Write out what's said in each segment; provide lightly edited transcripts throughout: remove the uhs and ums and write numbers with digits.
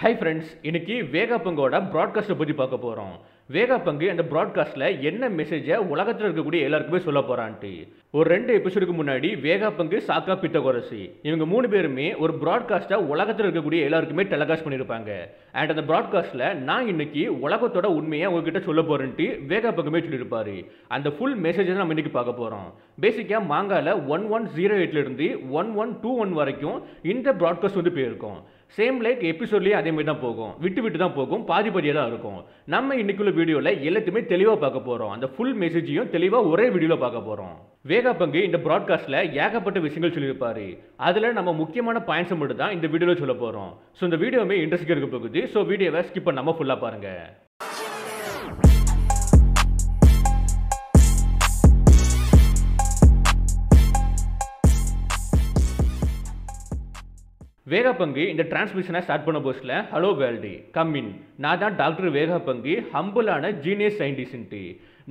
Hi friends, இன்னைக்கு வேகாபங்கோட ப்ராட்காஸ்ட்டை பற்றி பார்க்க போகிறோம். வேகாபங்கு அந்த ப்ராட்காஸ்ட்டில் என்ன மெசேஜை உலகத்தில் இருக்கக்கூடிய எல்லாருக்குமே சொல்ல போகிறான்ட்டு. ஒரு 2 எபிசோடுக்கு முன்னாடி வேகாபங்கு சாக்கா பித்தகோரசி இவங்க 3 பேருமே ஒரு ப்ராட்காஸ்ட்டை உலகத்தில் இருக்கக்கூடிய எல்லாருக்குமே டெலிகாஸ்ட் பண்ணியிருப்பாங்க. அண்ட் அந்த ப்ராட்காஸ்ட்டில் நான் இன்னைக்கு உலகத்தோட உண்மையை உங்ககிட்ட சொல்ல போகிறேன்ட்டு வேகாபங்குமே சொல்லியிருப்பாரு. அந்த ஃபுல் மெசேஜை நம்ம இன்னைக்கு பார்க்க போகிறோம். பேசிக்காக மாங்காவில் 1108 1121 வரைக்கும் இந்த ப்ராட்காஸ்ட் வந்து போயிருக்கும். சேம் லைக் எபிசோட்லேயே அதே மாதிரி தான் போகும், விட்டு தான் போகும், பாதி பாதியாக தான் இருக்கும். நம்ம இன்னைக்குள்ள வீடியோவில் எல்லாத்தையுமே தெளிவாக பார்க்க போகிறோம். அந்த ஃபுல் மெசேஜையும் தெளிவாக ஒரே வீடியோவில் பார்க்க போகிறோம். வேகாபங்கு இந்த ப்ராட்காஸ்ட்டில் ஏகப்பட்ட விஷயங்கள் சொல்லியிருப்பாரு. அதில் நம்ம முக்கியமான பாயிண்ட்ஸை மட்டும் தான் இந்த வீடியோவில் சொல்ல போகிறோம். ஸோ இந்த வீடியோவுமே இன்ட்ரெஸ்டிங்காக இருக்க போகுது. ஸோ வீடியோவை ஸ்கிப் பண்ணாமல் ஃபுல்லாக பாருங்கள். வேகாபங்கு இந்த டிரான்ஸ்மிஷனை ஸ்டார்ட் பண்ண போஸ்ட்ல ஹலோ வேர்ல்டு கம் இன், நான் தான் டாக்டர் வேகாபங்கு, ஹம்பிளான ஜீனியஸ் சயின்டிஸ்ட்டு.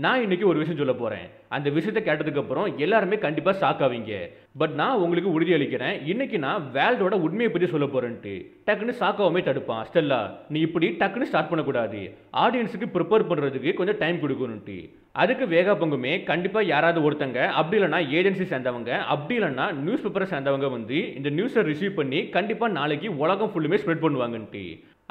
நான் இன்னைக்கு ஒரு விஷயம் சொல்ல போகிறேன். அந்த விஷயத்தை கேட்டதுக்கப்புறம் எல்லாருமே கண்டிப்பாக ஷாக் ஆவீங்க. பட் நான் உங்களுக்கு உறுதி அளிக்கிறேன், இன்னைக்கு நான் வேர்ல்டோட உண்மையை பற்றி சொல்ல போகிறேன்ட்டு. டக்குன்னு ஷாக் ஆகாமே தடுப்பான். ஸ்டெல்லா, நீ இப்படி டக்குன்னு ஸ்டார்ட் பண்ணக்கூடாது, ஆடியன்ஸுக்கு ப்ரிப்பேர் பண்ணுறதுக்கு கொஞ்சம் டைம் கொடுக்கணுன்ட்டு. அதுக்கு வேகாபங்குமே கண்டிப்பாக யாராவது ஒருத்தங்க, அப்படி இல்லைனா ஏஜென்சி சேர்ந்தவங்க, அப்படி இல்லைனா நியூஸ் பேப்பரை சேர்ந்தவங்க வந்து இந்த நியூஸை ரிசீவ் பண்ணி கண்டிப்பாக நாளைக்கு உலகம் ஃபுல்லுமே ஸ்ப்ரெட் பண்ணுவாங்கன்ட்டு.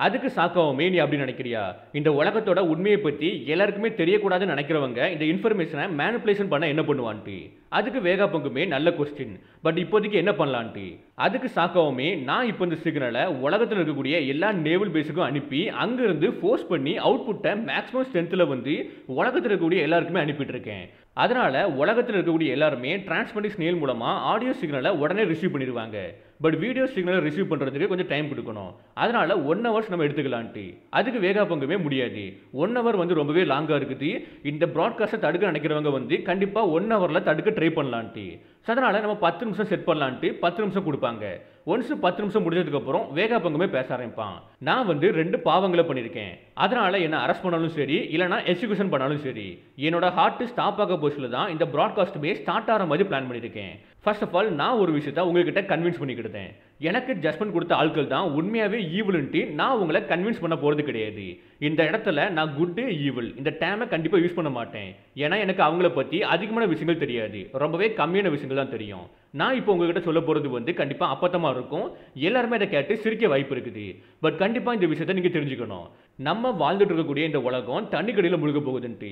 அதுக்கு சாக்காவுமே நீ அப்படி நினைக்கிறியா? இந்த உலகத்தோட உண்மையை பற்றி எல்லாருக்குமே தெரியக்கூடாதுன்னு நினைக்கிறவங்க இந்த இன்ஃபர்மேஷனை மேனிப்புலேஷன் பண்ண என்ன பண்ணுவான்ட்டு. அதுக்கு வேகாபங்குமே நல்ல கொஸ்டின், பட் இப்போதைக்கு என்ன பண்ணலான்ட்டு. அதுக்கு சாக்காவுமே நான் இப்போ இந்த சிக்னலை உலகத்தில் இருக்கக்கூடிய எல்லா நேவல் பேஸுக்கும் அனுப்பி அங்கிருந்து ஃபோர்ஸ் பண்ணி அவுட்புட்டை மேக்ஸிமம் ஸ்ட்ரென்த்தில் வந்து உலகத்தில் இருக்கக்கூடிய எல்லாருக்குமே அனுப்பிட்டு இருக்கேன். அதனால உலகத்தில் இருக்கக்கூடிய எல்லாருமே டிரான்ஸ்பரண்ட் ஸ்னேல் மூலமாக ஆடியோ சிக்னலை உடனே ரிசீவ் பண்ணிடுவாங்க. பட் வீடியோ சிக்னலை ரிசீவ் பண்ணுறதுக்கு கொஞ்சம் டைம் கொடுக்கணும். அதனால 1 hours நம்ம எடுத்துக்கலான்ட்டு. அதுக்கு வேகாபங்குமே முடியாது, 1 hour வந்து ரொம்பவே லாங்காக இருக்குது, இந்த ப்ராட்காஸ்ட்டை தடுக்க நினைக்கிறவங்க வந்து கண்டிப்பாக 1 hourல தடுக்க ட்ரை பண்ணலான்ட்டு. ஸோ அதனால் நம்ம 10 நிமிஷம் செட் பண்ணலான்ட்டு 10 நிமிஷம் கொடுப்பாங்க. ஒன்ஸ் 10 நிமிஷம் முடிஞ்சதுக்கப்புறம் வேகாபங்குமே பேச ஆரம்பிப்பான். நான் வந்து 2 பாவங்களை பண்ணியிருக்கேன், அதனால் என்ன அரெஸ்ட் பண்ணாலும் சரி, இல்லைனா எக்ஸிக்யூஷன் பண்ணாலும் சரி, என்னோட ஹார்ட் ஸ்டாப் ஆக போஸ்டில் தான் இந்த ப்ராட்காஸ்ட்டுமே ஸ்டார்ட் ஆகிற மாதிரி பிளான் பண்ணியிருக்கேன். ஃபர்ஸ்ட் ஆஃப் ஆல் நான் ஒரு விஷயத்தை உங்ககிட்ட கன்வின்ஸ் பண்ணிக்கிட்டேன். எனக்கு ஜட்மெண்ட் கொடுத்த ஆட்கள் தான் உண்மையாகவே ஈவில்ன்ட்டு நான் உங்களை கன்வின்ஸ் பண்ண போகிறது கிடையாது. இந்த இடத்துல நான் குட்டு ஈவில் இந்த டேமை கண்டிப்பாக யூஸ் பண்ண மாட்டேன். ஏன்னா எனக்கு அவங்கள பற்றி அதிகமான விஷயங்கள் தெரியாது, ரொம்பவே கம்மியான விஷயங்கள் தான் தெரியும். நான் இப்போ உங்ககிட்ட சொல்ல போகிறது வந்து கண்டிப்பாக அப்பத்தமாக இருக்கும், எல்லாருமே அதை கேட்டு சிரிக்க வாய்ப்பு இருக்குது. பட் கண்டிப்பாக இந்த விஷயத்தை நீங்கள் தெரிஞ்சுக்கணும். நம்ம வாழ்ந்துட்டு இருக்கக்கூடிய இந்த உலகம் தண்ணி கடையில் முழுக போகுதுன்ட்டு.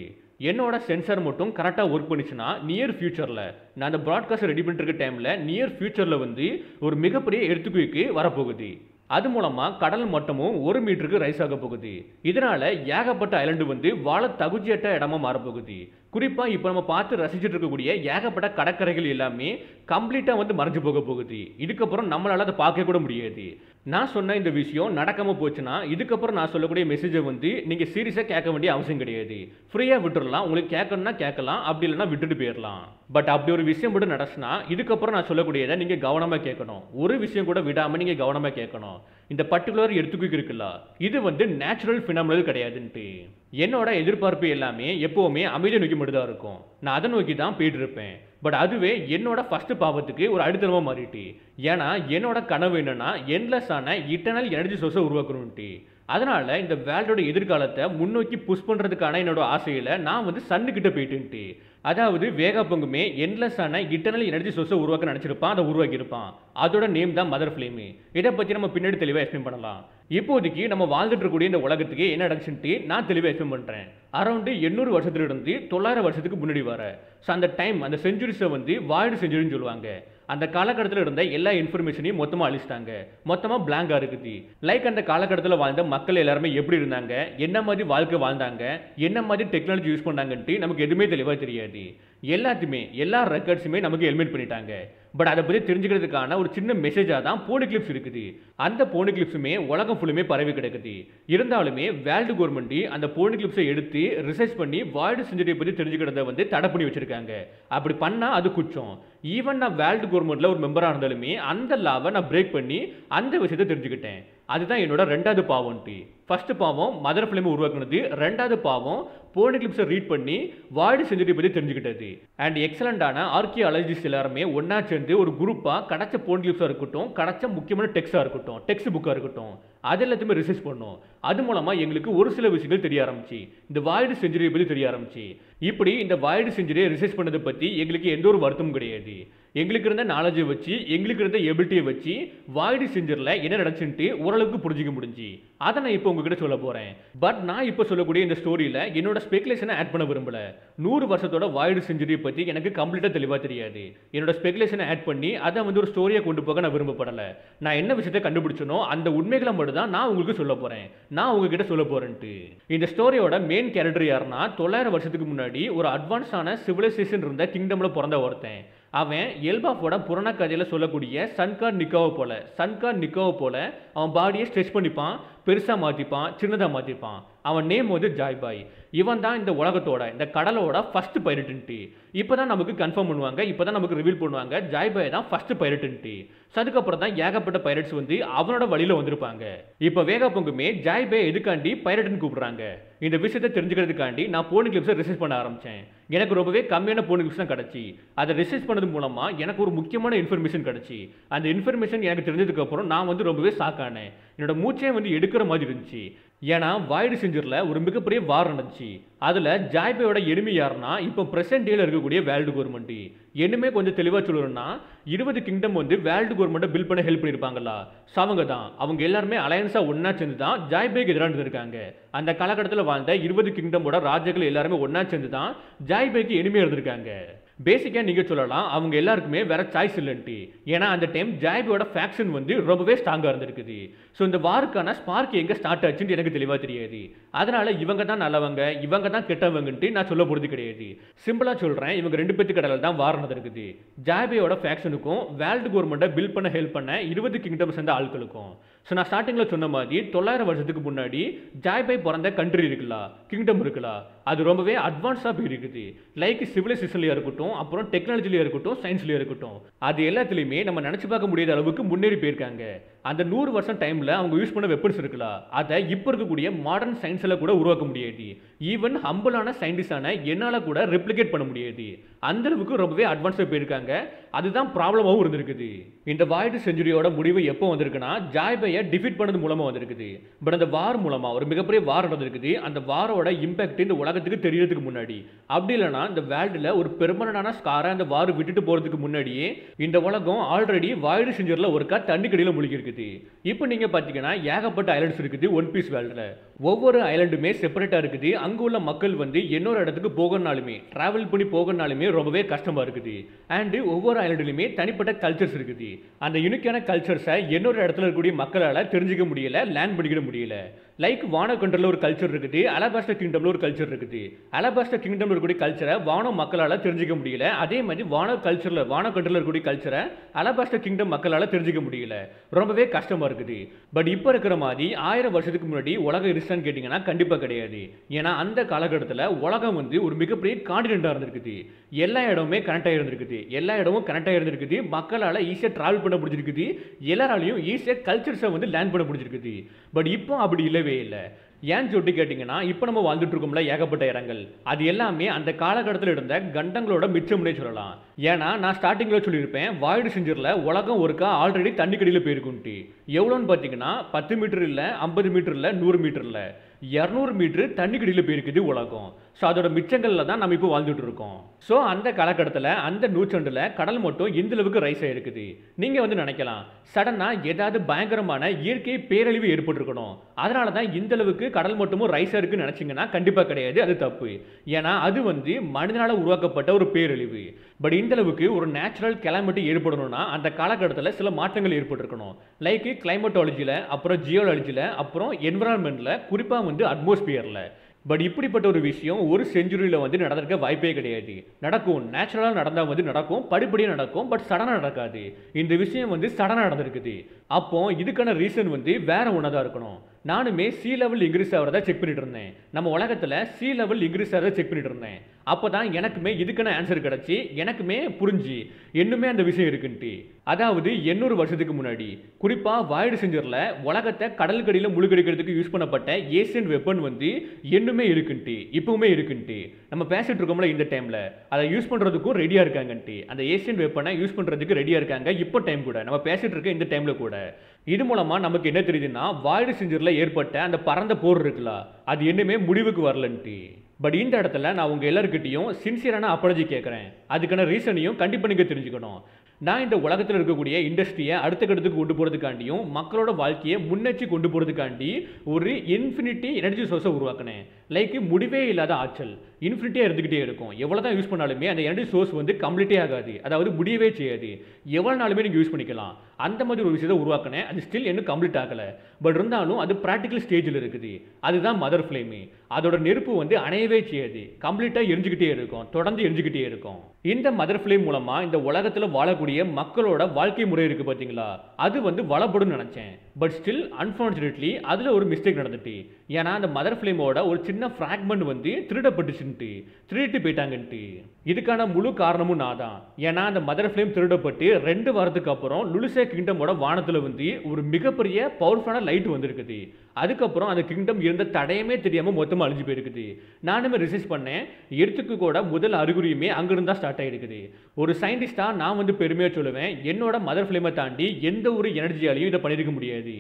என்னோட சென்சார் மட்டும் கரெக்டாக ஒர்க் பண்ணிச்சுன்னா நியர் ஃபியூச்சரில், நான் அந்த ப்ராட்காஸ்ட் ரெடி பண்ணிட்டு இருக்க டைமில் நியர் ஃபியூச்சரில் வந்து ஒரு மிகப்பெரிய எர்த்குவேக் வரப்போகுது. அது மூலமாக கடல் மட்டமும் 1 மீட்டருக்கு ரைஸ் ஆக போகுது. இதனால் ஏகப்பட்ட ஐலண்டு வந்து வாழ தகுதியற்ற இடமா மாறப்போகுது. குறிப்பாக இப்போ நம்ம பார்த்து ரசிச்சுட்டு இருக்கக்கூடிய ஏகப்பட்ட கடற்கரைகள் எல்லாமே கம்ப்ளீட்டாக வந்து மறைஞ்சு போக போகுது. இதுக்கப்புறம் நம்மளால் அதை பார்க்க கூட முடியாது. நான் சொன்ன இந்த விஷயம் நடக்காமல் போச்சுன்னா இதுக்கப்புறம் நான் சொல்லக்கூடிய மெசேஜை வந்து நீங்கள் சீரியஸாக கேட்க வேண்டிய அவசியம் கிடையாது, ஃப்ரீயாக விட்டுடலாம். உங்களுக்கு கேட்கணும்னா கேட்கலாம், அப்படி இல்லைனா விட்டுட்டு போயிடலாம். பட் அப்படி ஒரு விஷயம் மட்டும் நடச்சுன்னா இதுக்கப்புறம் நான் சொல்லக்கூடியதை நீங்கள் கவனமாக கேட்கணும். ஒரு விஷயம் கூட விடாமல் நீங்கள் கவனமாக கேட்கணும். இந்த பர்டிகுலர் எர்த்குவேக் இருக்குல்ல, இது வந்து நேச்சுரல் ஃபினாமினல் கிடையாதுன்ட்டு. என்னோட எதிர்பார்ப்பு எல்லாமே எப்போவுமே அமைதியை நோக்கி மட்டும் தான் இருக்கும். நான் அதை நோக்கி தான் போயிட்டு இருப்பேன். பட் அதுவே என்னோட ஃபர்ஸ்ட் பாவத்துக்கு ஒரு அடித்தளமாக மாறிட்டு. ஏன்னா என்னோட கனவு என்னன்னா என்லெஸ்ஸான இட்டர்னல் எனர்ஜி சோர்ஸை உருவாக்கணும்ட்டு. அதனால இந்த வேர்ல்டோட எதிர்காலத்தை முன்னோக்கி புஷ் பண்ணுறதுக்கான என்னோட ஆசையில் நான் வந்து சன்னுக்கிட்ட போயிட்டுன்ட்டு. அதாவது வேகாபங்குமே என்லெஸ்ஸான இட்டர்னல் எனர்ஜி சோர்ஸை உருவாக்க நினச்சிருப்பான், அதை உருவாக்கியிருப்பான். அதோட நேம் தான் மதர் ஃப்ளேமு. இதை பற்றி நம்ம பின்னாடி தெளிவாக எக்ஸ்பிளைன் பண்ணலாம். இப்போதைக்கு நம்ம வாழ்ந்துட்டு இருக்கக்கூடிய இந்த உலகத்துக்கு என்ன நடந்துச்சுன்ட்டு நான் தெளிவாக எக்ஸ்பிளைன் பண்ணுறேன். அரௌண்டு 800 வருஷத்துலேருந்து 900 வருஷத்துக்கு முன்னாடி வர. ஸோ அந்த டைம் அந்த செஞ்சுரிஸை வந்து வாய்டு செஞ்சுரின்னு சொல்லுவாங்க. அந்த காலகட்டத்தில் இருந்த எல்லா இன்ஃபர்மேஷனையும் மொத்தமாக அழிச்சிட்டாங்க, மொத்தமாக பிளாங்காக இருக்குது. லைக் அந்த காலகட்டத்தில் வாழ்ந்த மக்கள் எல்லாருமே எப்படி இருந்தாங்க, என்ன மாதிரி வாழ்க்கை வாழ்ந்தாங்க, என்ன மாதிரி டெக்னாலஜி யூஸ் பண்ணாங்கன்ட்டு நமக்கு எதுவுமே தெளிவாக தெரியாது. எல்லாத்தையுமே எல்லா ரெக்கார்ட்ஸுமே நமக்கு எலிமினேட் பண்ணிட்டாங்க. பட் அதை பற்றி தெரிஞ்சுக்கிறதுக்கான ஒரு சின்ன மெசேஜாக தான் போனி கிளிப்ஸ் இருக்குது. அந்த போனி கிளிப்ஸுமே உலகம் ஃபுல்லுமே பரவி கிடக்குது. இருந்தாலுமே வேர்ல்டு கவர்மெண்ட் அந்த போனி கிளிப்ஸை எடுத்து ரிசர்ச் பண்ணி வாய்டு செஞ்சுரியை பற்றி தெரிஞ்சுக்கிறத வந்து தடை பண்ணி வச்சிருக்காங்க. அப்படி பண்ணால் அது குற்றம். ஈவன் நான் வேர்ல்டு கவர்மெண்ட்டில் ஒரு மெம்பராக இருந்தாலுமே அந்த லாவை நான் பிரேக் பண்ணி அந்த விஷயத்தை தெரிஞ்சுக்கிட்டேன். அதுதான் என்னோட ரெண்டாவது பாவம்ட்டு. ஃபர்ஸ்ட் பாவம் மதர் ஃபிலிம் உருவாக்குனது, ரெண்டாவது பாவம் போனிகிளிப்ஸை ரீட் பண்ணி வாய்டு செஞ்சுரி பற்றி தெரிஞ்சுக்கிட்டது. அண்ட் எக்ஸலண்டான ஆர்கியாலஜிஸ்ட் எல்லாருமே ஒன்றா சேர்ந்து ஒரு குரூப்பாக கிடைச்ச போனிகிளிப்ஸாக இருக்கட்டும், கிடைச்ச முக்கியமான டெக்ஸ்டாக இருக்கட்டும், டெக்ஸ்ட் புக்காக இருக்கட்டும், அது எல்லாத்தையுமே ரிசர்ச் பண்ணோம். அது மூலமாக எங்களுக்கு ஒரு சில விஷயங்கள் தெரிய ஆரம்பிச்சு, இந்த வாய்டு செஞ்சுரியை பற்றி தெரிய ஆரம்பிச்சு. இப்படி இந்த வாய்டு செஞ்சுரியை ரிசர்ச் பண்ணதை பற்றி எங்களுக்கு எந்த ஒரு வருத்தமும் கிடையாது. எங்களுக்கு இருந்த நாலேஜை வச்சு, எங்களுக்கு இருந்த எபிலிட்டியை வச்சு வாய்டு செஞ்சுரியில் என்ன நடந்துச்சுன்ட்டு ஓரளவுக்கு புரிஞ்சிக்க முடிஞ்சு. அதை நான் இப்போ உங்ககிட்ட சொல்ல போகிறேன். பட் நான் இப்போ சொல்லக்கூடிய இந்த ஸ்டோரியில் என்னோட ஸ்பெகுலேஷனை ஆட் பண்ண விரும்பல. 100 வருஷத்தோட வாய்டு செஞ்சுரியை பற்றி எனக்கு கம்ப்ளீட்டாக தெளிவாக தெரியாது. என்னோட ஸ்பெகுலேஷனை ஆட் பண்ணி அதை வந்து ஒரு ஸ்டோரியை கொண்டு போக நான் விரும்பப்படலை. நான் என்ன விஷயத்தை கண்டுபிடிச்சனோ அந்த உண்மைகளை மட்டும் தான் நான் உங்களுக்கு சொல்ல போகிறேன். நான் உங்ககிட்ட சொல்ல போகிறேன்ட்டு. இந்த ஸ்டோரியோட மெயின் கேரக்டர் யாருன்னா, 900 வருஷத்துக்கு முன்னாடி ஒரு அட்வான்ஸான சிவிலைசேஷன் இருந்த கிங்டமில் பிறந்த ஒருத்தன். அவன் எல்பாஃபோட புராண கதையில் சொல்லக்கூடிய சன்கார் நிக்கோவை போல அவன் பாடியை ஸ்ட்ரெச் பண்ணிப்பான், பெருசாக மாற்றிப்பான், சின்னதாக மாற்றிப்பான். அவன் நேம் வந்து ஜாய்பாய். இவன் தான் இந்த உலகத்தோட, இந்த கடலோட ஃபர்ஸ்ட் பைரட்டுன்ட்டு. இப்போ தான் நமக்கு கன்ஃபார்ம் பண்ணுவாங்க, இப்போ தான் நமக்கு ரிவீல் பண்ணுவாங்க ஜாய்பாய் தான் ஃபர்ஸ்ட் பைரட்டுன்ட்டு. ஸோ அதுக்கப்புறம் தான் ஏகப்பட்ட பைரட்ஸ் வந்து அவனோட வழியில் வந்திருப்பாங்க. இப்போ வேகாபங்குமே ஜாய்பாய் எதுக்காண்டி பைரட்டுன்னு கூப்பிட்றாங்க, இந்த விஷயத்தை தெரிஞ்சுக்கிறதுக்காண்டி நான் போனிகிளிப்ஸை ரிசர்ச் பண்ண ஆரம்பித்தேன். எனக்கு ரொம்பவே கம்மியான போனிகிளிப்ஸ் தான் கிடச்சி. அதை ரிசர்ச் பண்ணது மூலமாக எனக்கு ஒரு முக்கியமான இன்ஃபர்மேஷன் கிடச்சி. அந்த இன்ஃபர்மேஷன் எனக்கு தெரிஞ்சதுக்கப்புறம் நான் வந்து ரொம்பவே ஷாக்கானேன். என்னோட மூச்சே வந்து எடுக்கிற மாதிரி இருந்துச்சு. ஏன்னா வாய்டு செஞ்சுரியில் ஒரு மிகப்பெரிய வார் நடந்துச்சு. அதில் ஜாய்பாயோட எனிமி யாருன்னா, இப்போ ப்ரெசென்ட் டேல இருக்கக்கூடிய வேர்ல்டு கவர்மெண்ட். என்னமே கொஞ்சம் தெளிவாக சொல்லணும்னா, 20 கிங்டம் வந்து வேர்ல்டு கவர்மெண்ட்டை பில்ட் பண்ண ஹெல்ப் பண்ணியிருப்பாங்களா, அவங்க தான். அவங்க எல்லாருமே அலையன்ஸாக ஒன்றா சேர்ந்து தான் ஜாய்பாய்க்கு எதிராக இருந்திருக்காங்க. அந்த காலகட்டத்தில் வாழ்ந்த 20 கிங்டமோட ராஜாக்கள் எல்லாருமே ஒன்றா சேர்ந்து தான் ஜாய்பாய்க்கு எனிமையாக இருந்திருக்காங்க. பேசிக்காக நீங்கள் சொல்லலாம் அவங்க எல்லாருக்குமே வேற சாய்ஸ் இல்லைன்ட்டு. ஏன்னா அந்த டைம் ஜாய்பாயோட ஃபேக்ஷன் வந்து ரொம்பவே ஸ்ட்ராங்காக இருந்திருக்குது. ஸோ இந்த வாருக்கான ஸ்பார்க் எங்கே ஸ்டார்ட் ஆச்சுன்னு எனக்கு தெளிவாக தெரியாது. அதனால இவங்க தான் நல்லவங்க, இவங்க தான் கெட்டவங்கன்ட்டு நான் சொல்ல போகிறது கிடையாது. சிம்பிளாக சொல்கிறேன், இவங்க 2 பேத்துக்கு கடலில் தான் வார் நடந்திருக்குது. ஜாய்பாயோட ஃபேக்ஷனுக்கும் வேர்ல்டு கவர்மெண்ட்டை பில்ட் பண்ண ஹெல்ப் பண்ண 20 கிங்டம் சேர்ந்த ஆட்களுக்கும். ஸோ நான் ஸ்டார்டிங்கில் சொன்ன மாதிரி 900 வருஷத்துக்கு முன்னாடி ஜாய்பாய் பிறந்த கண்ட்ரி இருக்குல்ல, கிங்டம் இருக்குல்ல, அது ரொம்பவே அட்வான்ஸாக போயிருக்குது. லைக் சிவிலைசேஷன்லையாக இருக்கட்டும், அப்புறம் டெக்னாலஜிலையாக இருக்கட்டும், சயின்ஸ்லையாக இருக்கட்டும், அது எல்லாத்துலேயுமே நம்ம நினச்சி பார்க்க முடியாத அளவுக்கு முன்னேறி போயிருக்காங்க. அந்த 100 வருஷம் டைமில் அவங்க யூஸ் பண்ண வெப்பன்ஸ் இருக்குல்ல, அதை இப்போ இருக்கக்கூடிய மாடர்ன் சயின்ஸில் கூட உருவாக்க முடியாது. ஈவன் ஹம்பிளான சயின்டிஸ்டான என்னால் கூட ரெப்ளிகேட் பண்ண முடியாது. அந்த அளவுக்கு ரொம்பவே அட்வான்ஸாக போயிருக்காங்க. அதுதான் ப்ராப்ளமாகவும் இருந்திருக்குது. இந்த வாய்டு செஞ்சுரியோட முடிவு எப்போ வந்திருக்குன்னா, ஜாய்பாயை டிஃபீட் பண்ணது மூலமாக வந்திருக்குது. பட் அந்த வார் மூலமாக ஒரு மிகப்பெரிய வார் நடந்திருக்குது. அந்த வாரோட இம்பாக்ட் இந்த உலகத்துக்கு தெரியறதுக்கு முன்னாடி, அப்படி இல்லைனா இந்த வேர்ல்டில் ஒரு பெர்மனண்டான ஸ்காரை அந்த வார் விட்டுட்டு போகிறதுக்கு முன்னாடியே இந்த உலகம் ஆல்ரெடி வாய்டு செஞ்சுரியில் ஒருக்கா தண்ணிக்கடியில் முழுகி இருக்குது. இப்போ நீங்கள் பார்த்தீங்கன்னா ஏகப்பட்ட ஐலண்ட்ஸ் இருக்குது ஒன் பீஸ் வேர்ல்டில். ஒவ்வொரு ஐலண்டுமே செப்பரேட்டாக இருக்குது. அங்கே உள்ள மக்கள் வந்து இன்னொரு இடத்துக்கு போகணும்னாலுமே, ட்ராவல் பண்ணி போகணும்னாலுமே ரொம்பவே கஷ்டமாக இருக்குது. அண்டு ஒவ்வொரு ஐலண்டுலையுமே தனிப்பட்ட கல்ச்சர்ஸ் இருக்குது. அந்த யூனிக்கான கல்ச்சர்ஸை இன்னொரு இடத்துல இருக்கக்கூடிய மக்களால் தெரிஞ்சிக்க முடியல, லேர்ன் பண்ணிக்கிட முடியல. லைக் வானோ கண்ட்ரில் ஒரு கல்ச்சர் இருக்குது, அலபாஸ்டர் கிங்டமில் ஒரு கல்ச்சர் இருக்குது. அலபாஸ்டர் கிங்டமில் இருக்கக்கூடிய கல்ச்சரை வானோ மக்களால் தெரிஞ்சிக்க முடியல. அதே மாதிரி வானோ கண்ட்ரில் இருக்கக்கூடிய கல்ச்சரை அலபாஸ்டர் கிங்டம் மக்களால் தெரிஞ்சிக்க முடியல. ரொம்பவே கஷ்டமாக இருக்குது. பட் இப்போ இருக்கிற மாதிரி 1000 வருஷத்துக்கு முன்னாடி உலகம் இருந்துச்சான்னு கேட்டிங்கன்னா கண்டிப்பாக கிடையாது. ஏன்னா அந்த காலகட்டத்தில் உலகம் வந்து ஒரு மிகப்பெரிய கான்டினென்ட்டாக இருந்திருக்குது. எல்லா இடமுமே கனெக்டாக இருந்திருக்குது. எல்லா இடமும் கனெக்டாக இருந்திருக்குது. மக்களால் ஈஸியாக ட்ராவல் பண்ண முடிஞ்சிருக்குது. எல்லாராலையும் ஈஸியாக கல்ச்சர்ஸை வந்து லேர்ன் பண்ண முடிஞ்சிருக்குது. பட் இப்போ அப்படி இல்லவே இல்லை. ஏன்னு சொல்லிட்டு கேட்டிங்கன்னா, இப்போ நம்ம வாழ்ந்துட்டு இருக்கோம்ல ஏகப்பட்ட இடங்கள், அது எல்லாமே அந்த காலகட்டத்தில் இருந்த கண்டங்களோட மிச்சம்னே சொல்லலாம். ஏன்னா நான் ஸ்டார்டிங்கில் சொல்லியிருப்பேன், வாய்டு செஞ்சுரியில் உலகம் ஒருக்கா ஆல்ரெடி தண்ணிக்கடியில் போயிருக்குன்ட்டு. எவ்வளோன்னு பார்த்தீங்கன்னா 10 மீட்டர் இல்லை, 50 மீட்டர் இல்லை, 100 மீட்டர் இல்லை, 200 மீட்டர் தண்ணிக்கடியில் போயிருக்குது உலகம். ஸோ அதோட மிச்சங்களில் தான் நம்ம இப்போ வாழ்ந்துட்டு இருக்கோம். ஸோ அந்த காலகட்டத்தில் அந்த நூற்றாண்டில் கடல் மட்டும் எந்த அளவுக்கு ரைஸ் ஆகிருக்குது. நீங்கள் வந்து நினைக்கலாம், சடனாக ஏதாவது பயங்கரமான இயற்கை பேரழிவு ஏற்பட்டிருக்கணும், அதனால தான் இந்த அளவுக்கு கடல் மட்டுமும் ரைஸாக இருக்குன்னு நினச்சிங்கன்னா கண்டிப்பாக கிடையாது. அது தப்பு. ஏன்னா அது வந்து மனிதனால் உருவாக்கப்பட்ட ஒரு பேரழிவு. பட் இந்த அளவுக்கு ஒரு நேச்சுரல் கிளைமேட் ஏற்படணும்னா அந்த காலகட்டத்தில் சில மாற்றங்கள் ஏற்பட்டிருக்கணும். லைக் கிளைமேட்டாலஜியில், அப்புறம் ஜியோலஜியில், அப்புறம் என்விரான்மெண்ட்டில், குறிப்பாக வந்து அட்மாஸ்பியரில். பட் இப்படிப்பட்ட ஒரு விஷயம் ஒரு செஞ்சுரியில் வந்து நடந்திருக்க வாய்ப்பே கிடையாது. நடக்கும், நேச்சுரலாக நடந்தால் வந்து நடக்கும், படிப்படியாக நடக்கும், பட் சடனாக நடக்காது. இந்த விஷயம் வந்து சடனாக நடந்திருக்குது. அப்போ இதுக்கான ரீசன் வந்து வேற ஒன்றா தான் இருக்கணும். நானுமே சி லெவல் இன்க்ரீஸ் ஆகிறத செக் பண்ணிட்டு இருந்தேன். நம்ம உலகத்தில் சி லெவல் இன்க்ரீஸ் ஆகிறத செக் பண்ணிட்டு இருந்தேன். அப்போ தான் எனக்குமே இதுக்கான ஆன்சர் கிடச்சி, எனக்குமே புரிஞ்சு இன்னுமே அந்த விஷயம் இருக்குன்ட்டு. அதாவது 800 வருஷத்துக்கு முன்னாடி குறிப்பாக வாய்டு செஞ்சரில் உலகத்தை கடலுக்கடியில் முழுகடிக்கிறதுக்கு யூஸ் பண்ணப்பட்ட ஏசியன் வெப்பன் வந்து இன்னுமே இருக்குன்ட்டு, இப்பவுமே இருக்குன்ட்டு. நம்ம பேசிட்டு இருக்கோம்ல இந்த டைமில் அதை யூஸ் பண்ணுறதுக்கும் ரெடியாக இருக்காங்கன்ட்டு. அந்த ஏசியன் வெப்பனை யூஸ் பண்ணுறதுக்கு ரெடியாக இருக்காங்க இப்போ டைம் கூட, நம்ம பேசிட்டு இருக்க இந்த டைமில் கூட. இது மூலமாக நமக்கு என்ன தெரியுதுன்னா, வாய்டு செஞ்சரில் ஏற்பட்ட அந்த பறந்த போர் இருக்குல்ல, அது இன்னுமே முடிவுக்கு வரலன்ட்டு. பட் இந்த இடத்துல நான் உங்கள் எல்லாருக்கிட்டையும் சின்சியரான அப்பாலஜி கேட்குறேன். அதுக்கான ரீசனையும் கண்டிப்பாக நீங்கள் தெரிஞ்சுக்கணும். நான் இந்த உலகத்தில் இருக்கக்கூடிய இண்டஸ்ட்ரியை அடுத்த கட்டத்துக்கு கொண்டு போகிறதுக்காண்டியும் மக்களோட வாழ்க்கையை முன்னேற்றி கொண்டு போகிறதுக்காண்டி ஒரு இன்ஃபினிட்டி எனர்ஜி சோர்ஸை உருவாக்கினேன். லைக் முடிவே இல்லாத ஆற்றல் இன்ஃபினிட்டியாக இருந்துக்கிட்டே இருக்கும். எவ்வளோ தான் யூஸ் பண்ணாலுமே அந்த எனர்ஜி சோர்ஸ் வந்து கம்ப்ளீட்டே ஆகாது, அதாவது முடியவே செய்யாது. எவ்வளோ நாளுமே நீங்கள் யூஸ் பண்ணிக்கலாம். அந்த மாதிரி ஒரு விஷயத்தை உருவாக்கினேன். அது ஸ்டில் இன்னும் கம்ப்ளீட் ஆகலை. பட் இருந்தாலும் அது ப்ராக்டிக்கல் ஸ்டேஜில் இருக்குது. அதுதான் மதர் ஃப்ளேமு. அதோட நெருப்பு வந்து அணையவே செய்யாது, கம்ப்ளீட்டாக எரிஞ்சுக்கிட்டே இருக்கும், தொடர்ந்து எரிஞ்சுக்கிட்டே இருக்கும். இந்த மதர் ஃப்ளேம் மூலமாக இந்த உலகத்தில் வாழக்கூடிய மக்களோட வாழ்க்கை முறை இருக்குது பார்த்தீங்களா, அது வந்து வளப்படும் நினச்சேன். பட் ஸ்டில் அன்ஃபார்ச்சுனேட்லி அதில் ஒரு மிஸ்டேக் நடந்துட்டு. ஏன்னா அந்த மதர் ஃப்ளேமோட ஒரு சின்ன ஃப்ராக்மெண்ட் வந்து திருடப்பட்டுச்சுன்ட்டு, திருட்டு போயிட்டாங்கன்ட்டு. இதுக்கான முழு காரணமும் நான் தான். ஏன்னா அந்த மதர் ஃப்ளேம் திருடப்பட்டு 2 வாரத்துக்கு அப்புறம் லுலுசே கிங்டமோட வானத்தில் வந்து ஒரு மிகப்பெரிய பவர்ஃபுல்லான லைட் வந்திருக்குது. அதுக்கப்புறம் அந்த கிங்டம் இருந்த தடையமே தெரியாமல் மொத்தமாக அழிஞ்சு போயிருக்குது. நானுமே ரிசர்ச் பண்ணேன். எடுத்துக்கு கூட முதல் அறிகுறியுமே அங்கிருந்தா ஸ்டார்ட் ஆகிருக்குது. ஒரு சயின்டிஸ்டாக நான் வந்து பெருமையாக சொல்லுவேன், என்னோட மதர் ஃப்ளேமை தாண்டி எந்த ஒரு எனர்ஜியாலையும் இதை பண்ணியிருக்க முடியாது.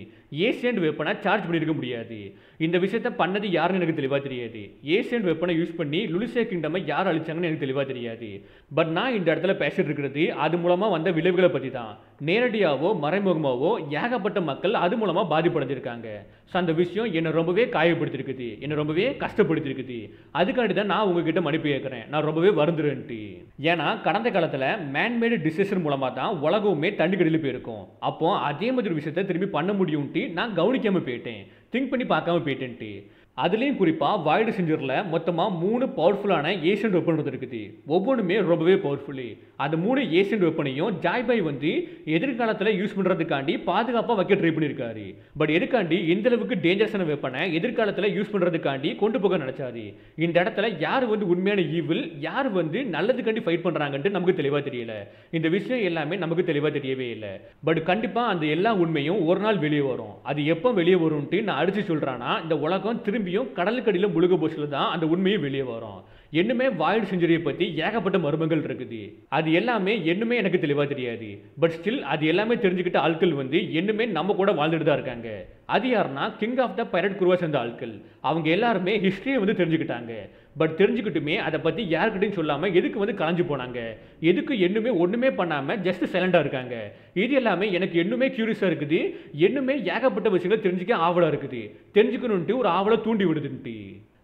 ஏசியன்ட் வெப்பனை சார்ஜ் பண்ணியிருக்க முடியாது. இந்த விஷயத்த பண்ணது யாருன்னு எனக்கு தெளிவாக தெரியாது. ஏசியன்ட் வெப்பனை யூஸ் பண்ணி லுலுசே கிங்டமை யார் அழிச்சாங்கன்னு எனக்கு தெளிவாக தெரியாது. பட் நான் இந்த இடத்துல பேசிட்டு இருக்கிறது அது மூலமாக வந்த விளைவுகளை பற்றி தான். நேரடியாகவோ மறைமுகமாகவோ ஏகப்பட்ட மக்கள் அது மூலமாக பாதிப்படைஞ்சிருக்காங்க. ஸோ அந்த விஷயம் என்னை ரொம்பவே காயப்படுத்திருக்குது, என்னை ரொம்பவே கஷ்டப்படுத்திருக்குது. அதுக்காண்டி தான் நான் உங்ககிட்ட மன்னிப்பு கேட்குறேன். நான் ரொம்பவே வருந்துறேன்ட்டு. ஏன்னா கடந்த காலத்தில் மேன்மேடு டிசிஷன் மூலமாக தான் உலகமே தண்ணிக்கடியில் போயிருக்கும். அப்போ அதே மாதிரி விஷயத்தை திரும்பி பண்ண முடியும்ட்டு நான் கவனிக்காமல் போயிட்டேன், திங்க் பண்ணி பார்க்காம போயிட்டேன்ட்டு. அதுலேயும் குறிப்பாக வாய்டு செஞ்சரில் மொத்தமாக 3 பவர்ஃபுல்லான ஏசியன்ட் வெப்பன் இருக்குது. ஒவ்வொன்றுமே ரொம்பவே பவர்ஃபுல்லு. அந்த 3 ஏசியன்ட் வெப்பனையும் ஜாய்பாய் வந்து எதிர்காலத்தில் யூஸ் பண்ணுறதுக்காண்டி பாதுகாப்பாக வைக்க ட்ரை பண்ணியிருக்காரு. பட் எதுக்காண்டி இந்த அளவுக்கு டேஞ்சரஸான வெப்பனை எதிர்காலத்தில் யூஸ் பண்ணுறதுக்காண்டி கொண்டு போக நினச்சாரு. இந்த இடத்துல யார் வந்து உண்மையான ஈவில், யார் வந்து நல்லதுக்காண்டி ஃபைட் பண்ணுறாங்கன்ட்டு நமக்கு தெளிவாக தெரியல. இந்த விஷயம் எல்லாமே நமக்கு தெளிவாக தெரியவே இல்லை. பட் கண்டிப்பாக அந்த எல்லா உண்மையும் ஒரு நாள் வெளியே வரும். அது எப்போ வெளியே வரும்ன்ட்டு நான் அடித்து சொல்கிறேன்னா, இந்த உலகம் திரும்பியும் கடலுக்கடியில் முழுக போச்சுல தான் அந்த உண்மையும் வெளியே வரும். இன்னுமே வாய்டு செஞ்சுரியை பற்றி ஏகப்பட்ட மர்மங்கள் இருக்குது. அது எல்லாமே இன்னுமே எனக்கு தெளிவாக தெரியாது. பட் ஸ்டில் அது எல்லாமே தெரிஞ்சுக்கிட்ட ஆட்கள் வந்து இன்னுமே நம்ம கூட வாழ்ந்துட்டு தான் இருக்காங்க. அது யாருன்னா கிங் ஆஃப் த பைரட் குரூவை சேர்ந்த ஆட்கள். அவங்க எல்லாருமே ஹிஸ்ட்ரியை வந்து தெரிஞ்சுக்கிட்டாங்க. பட் தெரிஞ்சுக்கிட்டுமே அதை பற்றி யாருக்கிட்டையும் சொல்லாமல் எதுக்கு வந்து கலைஞ்சு போனாங்க, எதுக்கு இன்னுமே ஒன்றுமே பண்ணாமல் ஜஸ்ட் சைலண்டாக இருக்காங்க. இது எல்லாமே எனக்கு இன்னுமே க்யூரியஸாக இருக்குது. இன்னுமே ஏகப்பட்ட விஷயங்கள் தெரிஞ்சுக்க ஆவலாக இருக்குது. தெரிஞ்சுக்கணுன்ட்டு ஒரு ஆவலை தூண்டி விடுதுன்ட்டு.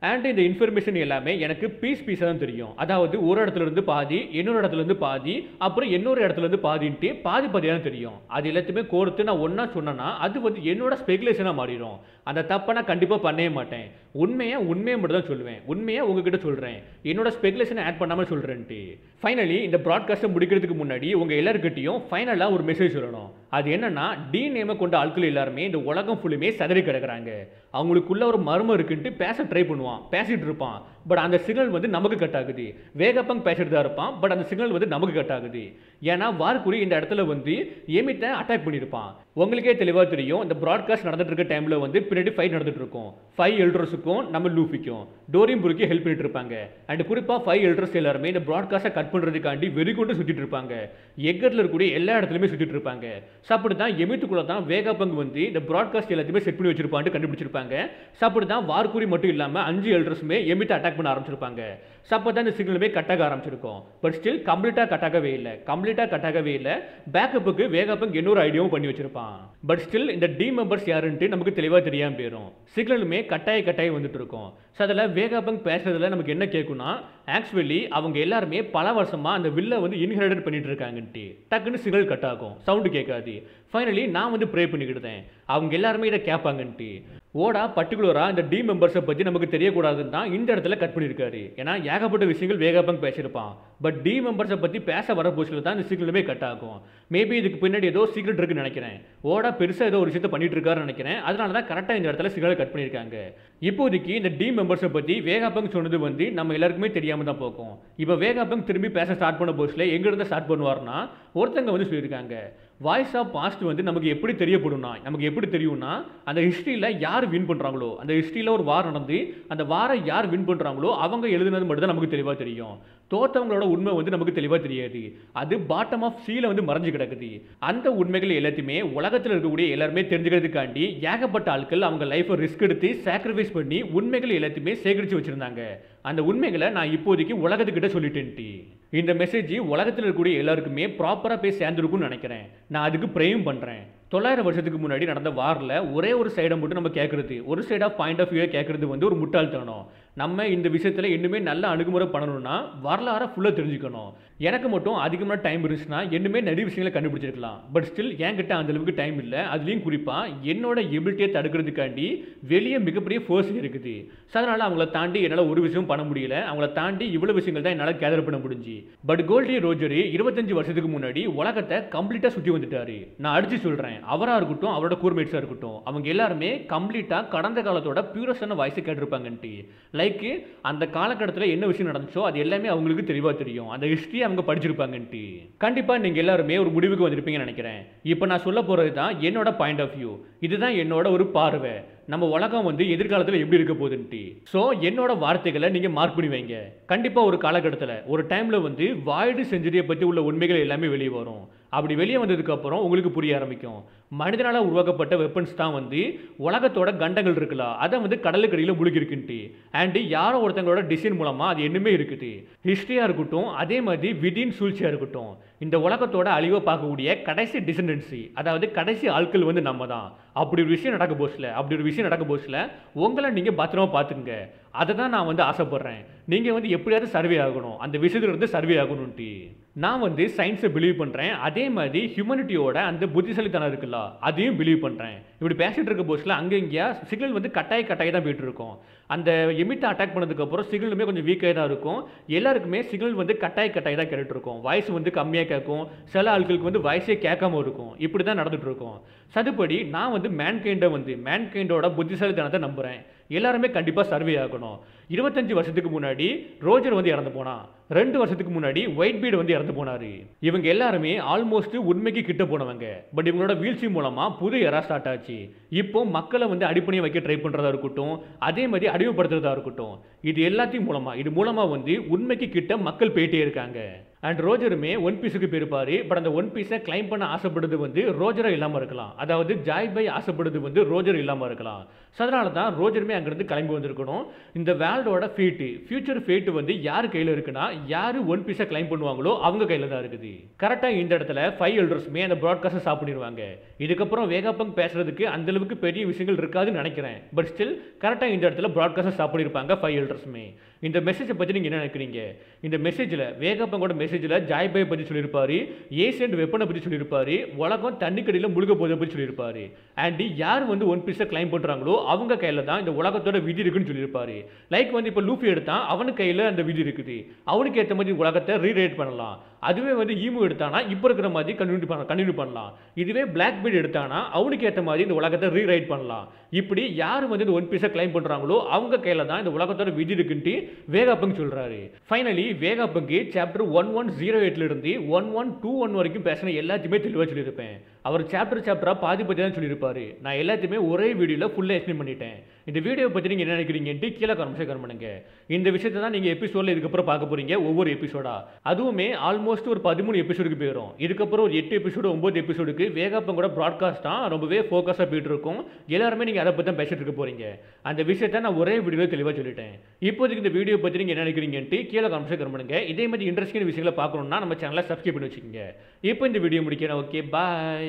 அண்ட் இந்த இன்ஃபர்மேஷன் எல்லாமே எனக்கு பீஸாக தான் தெரியும். அதாவது ஒரு இடத்துல இருந்து பாதி, இன்னொரு இடத்துல இருந்து பாதி, அப்புறம் இன்னொரு இடத்துல இருந்து பாதின்ட்டு பாதியாக தான் தெரியும். அது எல்லாத்தையுமே கோர்த்து நான் ஒன்றா சொன்னேன்னா அது வந்து என்னோட ஸ்பெகுலேஷனாக மாறிடும். அந்த தப்பை நான் கண்டிப்பாக பண்ணவே மாட்டேன். உண்மையை மட்டும் தான் சொல்லுவேன். உண்மையை உங்ககிட்ட சொல்கிறேன், என்னோட ஸ்பெகுலேஷனை ஆட் பண்ணாமல் சொல்கிறேன்ட்டு. ஃபைனலி இந்த ப்ராட்காஸ்ட்டை முடிக்கிறதுக்கு முன்னாடி உங்கள் எல்லாருக்கிட்டையும் ஃபைனலாக ஒரு மெசேஜ் சொல்லணும். அது என்னன்னா, டி நேமை கொண்ட ஆட்கள் எல்லாருமே இந்த உலகம் ஃபுல்லுமே சதறி கிடக்குறாங்க. அவங்களுக்குள்ள ஒரு மர்மம் இருக்குன்ட்டு பேச ட்ரை பண்ணுவான், பேசிட்டு இருப்பான். பட் அந்த சிக்னல் வந்து நமக்கு கட் ஆகுது. வேகப்பங் பேசிட்டு தான் இருப்பான், பட் அந்த சிக்னல் வந்து நமக்கு கட் ஆகுது. ஏன்னா வார்குரி இந்த இடத்துல வந்து எமித்தை அட்டாக் பண்ணியிருப்பான். உங்களுக்கே தெளிவாக தெரியும், இந்த ப்ராட்காஸ்ட் நடந்துட்டு இருக்க டைமில் வந்து பின்னாடி ஃபைட் நடந்துட்டு இருக்கும். 5 எல்டர்ஸுக்கும் நம்ம லூஃபிக்கும் டோரிம்புருக்கு ஹெல்ப் பண்ணிட்டு இருப்பாங்க. அண்ட் குறிப்பாக 5 எல்டர்ஸ் எல்லாருமே இந்த ப்ராட்காஸ்ட்டை கட் பண்ணுறதுக்காண்டி வெறி கொண்டு சுற்றிட்டு இருப்பாங்க. எக்கரில் இருக்கக்கூடிய எல்லா இடத்துலையுமே சுற்றிட்டு இருப்பாங்க. ஸோ அப்படி தான் எமித்துக்குள்ள தான் வேகப்பங் வந்து இந்த ப்ராட்காஸ்ட் எல்லாத்தையுமே செட் பண்ணி வச்சிருப்பான்ட்டு கண்டுபிடிச்சிருப்பாங்க. ஸோ அப்படி தான் வார்குரி மட்டும் இல்லாமல் 5 எல்டர்ஸுமே எமித்தை அட்டாக் பண்ண ஆரம்பிச்சிருப்பாங்க. ஸோ அப்போ தான் இந்த சிக்னலுமே கட் ஆக ஆரம்பிச்சிருக்கும். பட் ஸ்டில் கம்ப்ளீட்டாக கட் ஆகவே இல்லை. பேக்கப்புக்கு வேகப்பங் இன்னொரு ஐடியாவும் பண்ணி வச்சிருப்பான். பட் ஸ்டில் இந்த டி மெம்பர்ஸ் யாருன்ட்டு நமக்கு தெளிவாக தெரியாமல் போயிடும். சிக்னலுமே கட்டாயி வந்துட்டு இருக்கும். ஸோ அதில் வேகப்பங் பேசுறதுல நமக்கு என்ன கேட்கும்னா, ஆக்சுவலி அவங்க எல்லாருமே பல வருஷமாக அந்த வில்லை வந்து இன்ஹெரிட் பண்ணிட்டு இருக்காங்கன்ட்டு டக்குன்னு சிக்னல் கட் ஆகும், சவுண்டு கேட்காது. ஃபைனலி நான் வந்து ப்ரே பண்ணிக்கிட்டேன் அவங்க எல்லாருமே இதை கேட்பாங்கன்ட்டு. ஓடா பர்டிகுலராக இந்த டி மெம்பர்ஸை பற்றி நமக்கு தெரியக்கூடாதுன்னு தான் இந்த இடத்துல கட் பண்ணியிருக்காரு. ஏன்னா ஏகப்பட்ட விஷயங்கள் வேகாபங்க் பேசியிருப்பான். பட் டி மெம்பர்ஸை பற்றி பேச வர போஸ்டில் தான் இந்த சீக்கிரமே கட் ஆகும். மேபி இதுக்கு பின்னாடி ஏதோ சீக்ரெட் இருக்குன்னு நினைக்கிறேன். ஓடா பெருசாக ஏதோ ஒரு விஷயத்தை பண்ணிட்டு இருக்காருன்னு நினைக்கிறேன். அதனால தான் கரெக்டாக இந்த இடத்துல சிக்னல் கட் பண்ணியிருக்காங்க. இப்போதைக்கு இந்த டி மெம்பர்ஸை பற்றி வேகாபங்க் சொன்னது வந்து நம்ம எல்லாருக்குமே தெரியாமல் தான் போகும். இப்போ வேகாபங்க் திரும்பி பேச ஸ்டார்ட் பண்ண போஸ்டில் எங்கிருந்து ஸ்டார்ட் பண்ணுவார்னா ஒருத்தங்க வந்து சொல்லியிருக்காங்க, வாய்ஸ் ஆஃப் பாஸ்ட் வந்து நமக்கு எப்படி தெரியப்படும்னா, நமக்கு எப்படி தெரியும்னா அந்த ஹிஸ்ட்ரியில் யார் வின் பண்ணுறாங்களோ, அந்த ஹிஸ்ட்ரியில் ஒரு வார் நடந்து அந்த வாரை யார் வின் பண்ணுறாங்களோ அவங்க எழுதுனது மட்டும் தான் நமக்கு தெளிவாக தெரியும். தோற்றவங்களோட உண்மை வந்து நமக்கு தெளிவாக தெரியாது. அது பாட்டம் ஆஃப் சீல வந்து மறைஞ்சு கிடக்குது. அந்த உண்மைகள் எல்லாத்தையுமே உலகத்தில் இருக்கக்கூடிய எல்லாருமே தெரிஞ்சுக்கிறதுக்காண்டி ஏகப்பட்ட ஆட்கள் அவங்க லைஃப்பை ரிஸ்க் எடுத்து சாக்ரிஃபைஸ் பண்ணி உண்மைகள் எல்லாத்தையுமே சேகரித்து வச்சுருந்தாங்க. அந்த உண்மைகளை நான் இப்போதைக்கு உலகத்துக்கிட்ட சொல்லிட்டேன்ட்டு. இந்த மெசேஜ் உலகத்தில் இருக்கக்கூடிய எல்லாருக்குமே ப்ராப்பராக போய் சேர்ந்துருக்கும்னு நினைக்கிறேன். நான் அதுக்கு ப்ரேயும் பண்ணுறேன். 900 வருஷத்துக்கு முன்னாடி நடந்த வாரில் ஒரே ஒரு சைடை மட்டும் நம்ம கேட்குறது, ஒரு side of point of view கேட்குறது வந்து ஒரு முட்டாள்தனம். நம்ம இந்த விஷயத்தில் இன்னுமே நல்ல அணுகுமுறை பண்ணணும்னா வரலாறை ஃபுல்லாக தெரிஞ்சுக்கணும். எனக்கு மட்டும் அதிகமான டைம் இருந்துச்சுன்னா இன்னுமே நிறைய விஷயங்களை கண்டுபிடிச்சிருக்கலாம். பட் ஸ்டில் என்கிட்ட அந்தளவுக்கு டைம் இல்லை. அதுலேயும் குறிப்பாக என்னோட எபிலிட்டியை தடுக்கிறதுக்காண்டி வெளியே மிகப்பெரிய ஃபோர்ஸ் இருக்குது. ஸோ அதனால் அவங்கள தாண்டி என்னால் ஒரு விஷயம் பண்ண முடியல. அவங்கள தாண்டி இவ்வளோ விஷயங்கள் தான் என்னால் கேதர் பண்ண முடிஞ்சு. பட் கோல்டி ரோஜர் 25 வருஷத்துக்கு முன்னாடி உலகத்தை கம்ப்ளீட்டாக சுற்றி வந்துட்டாரு. நான் அடிச்சு சொல்கிறேன், அவராக இருக்கட்டும் அவரோட கூர்மேட்ஸாக இருக்கட்டும் அவங்க எல்லாருமே கம்ப்ளீட்டாக கடந்த காலத்தோட பியூரஸ்டான வாய்ஸை கேட்டிருப்பாங்கன்ட்டு. லைக் அந்த காலகட்டத்தில் என்ன விஷயம் நடந்துச்சோ அது எல்லாமே அவங்களுக்கு தெளிவாக தெரியும். அந்த ஹிஸ்ட்ரி அவங்க படிச்சிருப்பாங்கன்ட்டு. கண்டிப்பாக நீங்கள் எல்லாருமே ஒரு முடிவுக்கு வந்திருப்பீங்கன்னு நினைக்கிறேன். இப்போ நான் சொல்ல போகிறது தான் என்னோட பாயிண்ட் ஆஃப் வியூ. இதுதான் என்னோட ஒரு பார்வை. நம்ம உலகம் வந்து எதிர்காலத்தில் எப்படி இருக்க போகுதுன்ட்டு. ஸோ என்னோட வார்த்தைகளை நீங்கள் மார்க் பண்ணி வைங்க. கண்டிப்பாக ஒரு காலகட்டத்தில் ஒரு டைமில் வந்து வாய்டு செஞ்சுரியை பற்றி உள்ள உண்மைகள் எல்லாமே வெளியே வரும். அப்படி வெளியே வந்ததுக்கப்புறம் உங்களுக்கு புரிய ஆரம்பிக்கும், மனிதனால் உருவாக்கப்பட்ட வெப்பன்ஸ் தான் வந்து உலகத்தோட கண்டங்கள் இருக்குல்ல அதை வந்து கடலுக்கடியில் முழுகிருக்குன்ட்டு. அண்டு யாரோ ஒருத்தங்களோட டிசைன் மூலமாக அது என்னமே இருக்குது. ஹிஸ்ட்ரியாக இருக்கட்டும் அதே மாதிரி விதின் சூழ்ச்சியாக இருக்கட்டும், இந்த உலகத்தோட அழிவை பார்க்கக்கூடிய கடைசி டிசெண்டன்சி, அதாவது கடைசி ஆட்கள் வந்து நம்ம தான். அப்படி ஒரு விஷயம் நடக்க போஸ்டில் உங்களை நீங்கள் பத்திரமா பார்த்துங்க. அதை தான் நான் வந்து ஆசைப்படுறேன். நீங்கள் வந்து எப்படியாவது சர்வே ஆகணும், அந்த விஷயத்துலேருந்து சர்வே ஆகணும்ட்டு. நான் வந்து சயின்ஸை பிலீவ் பண்ணுறேன். அதே மாதிரி ஹியூமனிட்டியோட அந்த புத்திசாலித்தனம் இருக்குல்ல அதையும் பிலீவ் பண்ணுறேன். இப்படி பேசிகிட்டு இருக்க போஸ்டில் அங்கே இங்கேயா சிக்னல் வந்து கட்டாய தான் போயிட்டு இருக்கும். அந்த எமிட்டை அட்டாக் பண்ணதுக்கப்புறம் சிக்னலுமே கொஞ்சம் வீக்காக தான் இருக்கும். எல்லாருக்குமே சிக்னல் வந்து கட்டாய தான் கேட்டுட்டு இருக்கும். வாய்ஸ் வந்து கம்மியாக கேட்கும். சில ஆட்களுக்கு வந்து வாய்ஸே கேட்காம இருக்கும். இப்படி தான் நடந்துட்டு இருக்கும். சதுப்படி நான் வந்து மேன்கைண்டோட புத்திசாலித்தனத்தை நம்புகிறேன். எல்லாருமே கண்டிப்பாக சர்வே ஆகணும். 25 வருஷத்துக்கு முன்னாடி ரோஜர் வந்து இறந்து போனான். 2 வருஷத்துக்கு முன்னாடி ஒயிட் பீட் வந்து இறந்து போனார். இவங்க எல்லாருமே ஆல்மோஸ்ட் உண்மைக்கு கிட்ட போனவங்க. பட் இவங்களோட வீழ்ச்சி மூலமாக புது எரா ஸ்டார்ட் ஆச்சு. இப்போ மக்களை வந்து அடிப்படையை வைக்க ட்ரை பண்ணுறதா இருக்கட்டும், அதே மாதிரி அடிமைப்படுத்துறதா இருக்கட்டும், இது மூலமாக வந்து உண்மைக்கு கிட்ட மக்கள் போயிட்டே இருக்காங்க. அண்ட் ரோஜருமே ஒன் பீஸுக்கு போயிருப்பாரு. பட் அந்த ஒன் பீஸை கிளைம் பண்ண ஆசைப்படுறது வந்து ரோஜராக இல்லாமல் இருக்கலாம். அதாவது ஜாய் பை ஆசைப்படுறது வந்து ரோஜர் இல்லாமல் இருக்கலாம். ஸோ அதனால தான் ரோஜருமே அங்கேருந்து கிளம்பி வந்திருக்கணும். இந்த வேர்ல்டோட ஃபியூச்சர் ஃபேட்டு வந்து யார் கையில் இருக்குன்னா, யார் ஒன் பீஸை கிளைம் பண்ணுவாங்களோ அவங்க கையில் தான் இருக்குது. கரெக்டாக இந்த இடத்துல 5 எல்டர்ஸுமே அந்த ப்ராட்காஸ்ட்டை ஸ்டாப் பண்ணிடுவாங்க. இதுக்கப்புறம் வேகாபங்க் பேசுறதுக்கு அந்தளவுக்கு பெரிய விஷயங்கள் இருக்காதுன்னு நினைக்கிறேன். பட் ஸ்டில் கரெக்டாக இந்த இடத்துல ப்ராட்காஸ்ட்டை ஸ்டாப் பண்ணியிருப்பாங்க 5 எல்டர்ஸுமே. இந்த மெசேஜை பற்றி நீங்கள் என்ன நினைக்கிறீங்க? இந்த மெசேஜில் வேகாபங்கோட மெசேஜில் ஜாய் பை பற்றி சொல்லியிருப்பாரு, ஏசியன்ட் வெப்பனை பற்றி சொல்லியிருப்பாரு, உலகம் தண்ணிக்கடியில் முழுக போதை பற்றி சொல்லியிருப்பாரு. அண்ட் யார் வந்து ஒன் பீஸை கிளைம் பண்ணுறாங்களோ அவங்க கையில் தான் இந்த உலகத்தோட விதி இருக்குன்னு சொல்லியிருப்பாரு. லைக் வந்து இப்போ லூஃபி எடுத்தான், அவனுக்கு கையில் அந்த விதி இருக்குது. அவனுக்கு ஏற்ற மாதிரி உலகத்தை ரீரைட் பண்ணலாம். அதுவே வந்து ஈமு எடுத்தானா இப்போ இருக்கிற மாதிரி கண்டினியூ பண்ணலாம். இதுவே பிளாக் பீட் எடுத்தானா அவனுக்கு ஏற்ற மாதிரி இந்த உலகத்தை ரீரைட் பண்ணலாம். இப்படி யார் வந்து இந்த ஒன் பீஸை கிளைம் பண்ணுறாங்களோ அவங்க கையில் தான் இந்த உலகத்தோட விதி இருக்குன்ட்டு வேகாபங்க் சொல்கிறாரு. ஃபைனலி வேகாபங்க் சாப்டர் 1108 இருந்து 1121 வரைக்கும் பேசின எல்லாத்தையுமே தெளிவாக சொல்லியிருப்பேன். அவர் சாப்டராக பாதி தான் சொல்லியிருப்பாரு. நான் எல்லாத்தையுமே ஒரே வீடியோவில் ஃபுல்லாக எக்ஸ்பிளைன் பண்ணிட்டேன். இந்த வீடியோ பற்றி நீங்கள் என்ன நினைக்கிறீங்கன்ட்டு கீழே கமெண்ட் பண்ணுங்க. இந்த விஷயத்தை தான் நீங்கள் எபிசோடில் இதுக்கப்புறம் பார்க்க போகிறீங்க ஒவ்வொரு எபிசோடா. அதுவுமே ஆல்மோஸ்ட் ஒரு 13 எபிசோடுக்கு போயிடும். இதுக்கப்புறம் ஒரு 8 எபிசோடு 9 எபிசோடுக்கு வேகாபங்கோட ப்ராட்காஸ்ட் தான் ரொம்பவே ஃபோக்கஸாக போயிட்டு இருக்கும். எல்லாருமே நீங்கள் அதை பற்றி தான் பேசிட்டு இருக்க போகிறீங்க. அந்த விஷயத்தை நான் ஒரே வீடியோவில் தெளிவாக சொல்லிட்டேன். இப்போதைக்கு இந்த வீடியோ பற்றி நீங்கள் என்ன நினைக்கிறீங்கன்ட்டு கீழே கமெண்ட் பண்ணுங்க. இதே மாதிரி இன்ட்ரெஸ்டிங் விஷயங்களை பார்க்கணுன்னா நம்ம சேனலை சப்ஸ்கிரைப் பண்ணி வச்சுக்கோங்க. இப்போ இந்த வீடியோ முடிக்கிறேன். ஓகே, பாய்.